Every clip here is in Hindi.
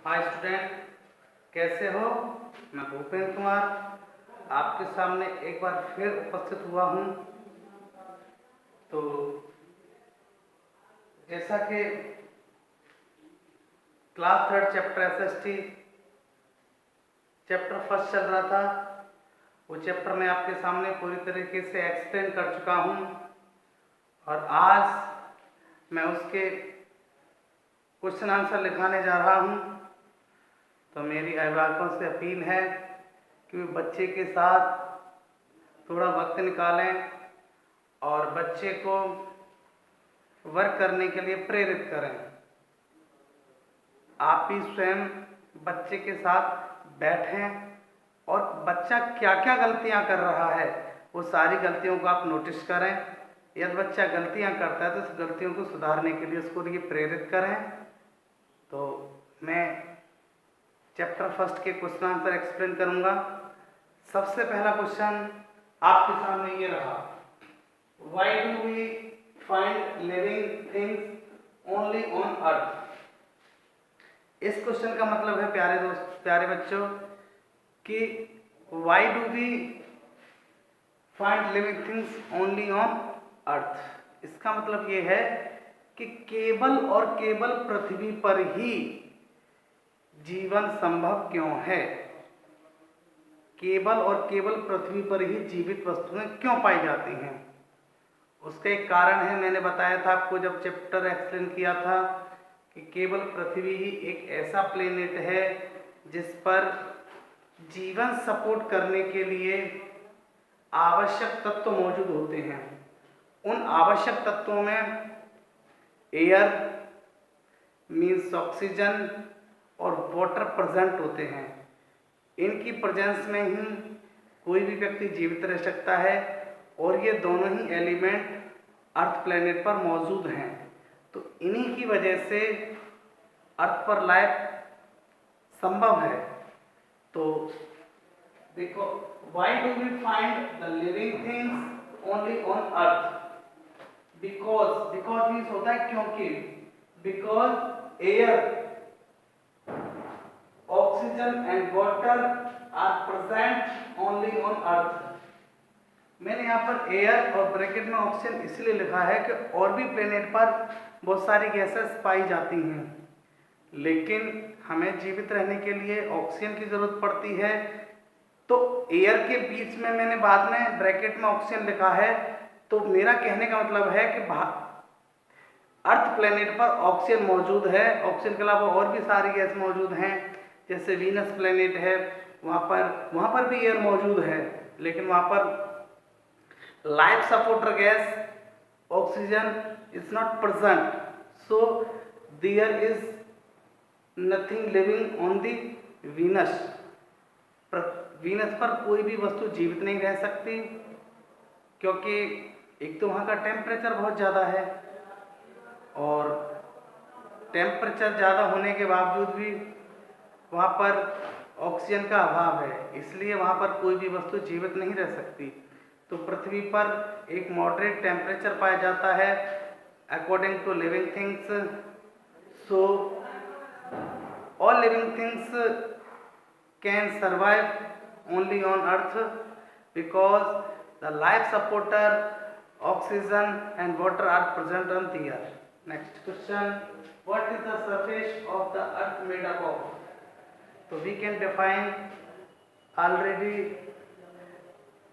हाय स्टूडेंट, कैसे हो? मैं भूपेंद्र कुमार आपके सामने एक बार फिर उपस्थित हुआ हूँ। तो जैसा कि class third chapter SST chapter first चल रहा था, वो चैप्टर मैं आपके सामने पूरी तरीके से एक्सप्लेन कर चुका हूँ और आज मैं उसके क्वेश्चन आंसर लिखाने जा रहा हूँ। तो मेरी अभिभावकों से अपील है कि वे बच्चे के साथ थोड़ा वक्त निकालें और बच्चे को वर्क करने के लिए प्रेरित करें। आप भी स्वयं बच्चे के साथ बैठें और बच्चा क्या क्या गलतियां कर रहा है वो सारी गलतियों को आप नोटिस करें। यदि बच्चा गलतियां करता है तो उस गलतियों को सुधारने के लिए उसको लिए प्रेरित करें। तो मैं चैप्टर फर्स्ट के क्वेश्चन आंसर एक्सप्लेन करूंगा। सबसे पहला क्वेश्चन आपके सामने ये रहा, why do we find living things only on earth. इस क्वेश्चन का मतलब है प्यारे बच्चों कि why do we find living things only on earth. इसका मतलब ये है कि केवल और केवल पृथ्वी पर ही जीवन संभव क्यों है, केवल और केवल पृथ्वी पर ही जीवित वस्तुएं क्यों पाई जाती हैं। उसका एक कारण है, मैंने बताया था आपको जब चैप्टर एक्सप्लेन किया था कि केवल पृथ्वी ही एक ऐसा प्लेनेट है जिस पर जीवन सपोर्ट करने के लिए आवश्यक तत्व मौजूद होते हैं। उन आवश्यक तत्वों में एयर मीन्स ऑक्सीजन और वाटर प्रेजेंट होते हैं। इनकी प्रेजेंस में ही कोई भी व्यक्ति जीवित रह सकता है और ये दोनों ही एलिमेंट अर्थ प्लेनेट पर मौजूद हैं। तो इन्हीं की वजह से अर्थ पर लाइफ संभव है। तो देखो, why do we find the living things only on earth? Because means होता है क्योंकि, because air oxygen and water are present only on earth. मैंने यहाँ पर एयर और ब्रैकेट में ऑक्सीजन इसलिए लिखा है कि और भी प्लेनेट पर बहुत सारी गैसेस पाई जाती हैं, लेकिन हमें जीवित रहने के लिए ऑक्सीजन की जरूरत पड़ती है। तो एयर के बीच में मैंने बाद में ब्रैकेट में ऑक्सीजन लिखा है। तो मेरा कहने का मतलब है कि अर्थ प्लेनेट पर ऑक्सीजन मौजूद है। ऑक्सीजन के अलावा और भी सारी गैस मौजूद हैं, जैसे वीनस प्लेनेट है, वहाँ पर भी एयर मौजूद है, लेकिन वहाँ पर life supporter gas oxygen is not present, so there is nothing living on the Venus. Venus पर कोई भी वस्तु जीवित नहीं रह सकती, क्योंकि एक तो वहाँ का टेम्परेचर बहुत ज़्यादा है और टेम्परेचर ज़्यादा होने के बावजूद भी वहाँ पर ऑक्सीजन का अभाव है, इसलिए वहाँ पर कोई भी वस्तु जीवित नहीं रह सकती। तो पृथ्वी पर एक मॉडरेट टेम्परेचर पाया जाता है according to living things. So all living things can survive only on earth because the life supporter oxygen and water are present on the earth. Next question, what is the surface of the earth made up of? So we can define already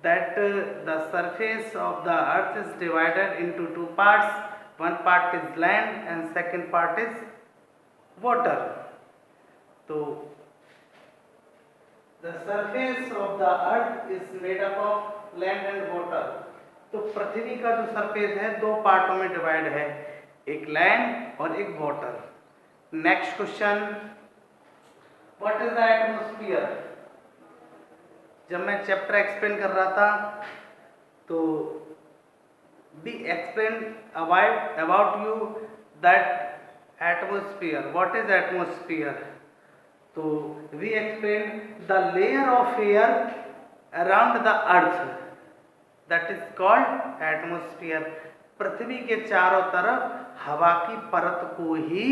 that the surface of the earth is divided into two parts. One part is land and second part is water. So the surface of the earth is made up of land and water. तो पृथ्वी का जो सरफेस है दो पार्टों में डिवाइड है, एक लैंड और एक water. Next question, what is the atmosphere? जब मैं चैप्टर एक्सप्लेन कर रहा था तो B explain about you that atmosphere. What is atmosphere? तो we explain the layer of air around the earth that is called atmosphere. पृथ्वी के चारों तरफ हवा की परत को ही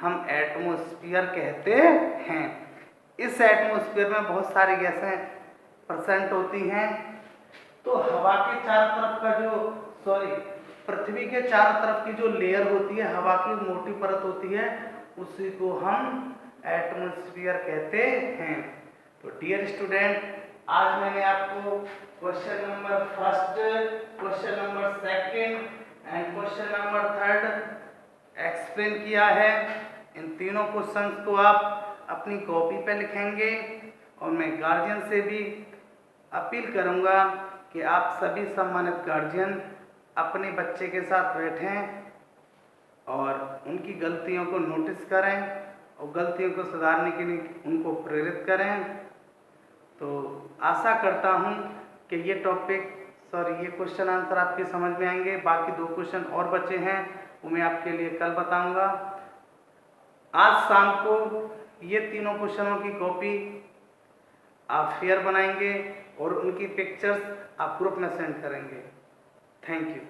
हम एटमॉस्फेयर कहते हैं। इस एटमॉस्फेयर में बहुत सारी गैसें प्रेजेंट होती हैं। तो हवा के चारों तरफ का पृथ्वी के चारों तरफ की जो लेयर होती है, हवा की मोटी परत होती है, उसी को हम एटमॉस्फेयर कहते हैं। तो डियर स्टूडेंट, आज मैंने आपको question number first, question number second and question number third explain किया है। इन तीनों क्वेश्चंस को आप अपनी कॉपी पे लिखेंगे और मैं गार्जियन से भी अपील करूंगा कि आप सभी सम्मानित गार्जियन अपने बच्चे के साथ बैठें और उनकी गलतियों को नोटिस करें और गलतियों को सुधारने के लिए उनको प्रेरित करें। तो आशा करता हूं कि ये क्वेश्चन आंसर आपके समझ में आएंगे। बाकी 2 क्वेश्चन और बचे हैं, वो मैं आपके लिए कल बताऊंगा। आज शाम को ये तीनों क्वेश्चनों की कॉपी आप फेयर बनाएंगे और उनकी पिक्चर्स आप ग्रुप में सेंड करेंगे। Thank you.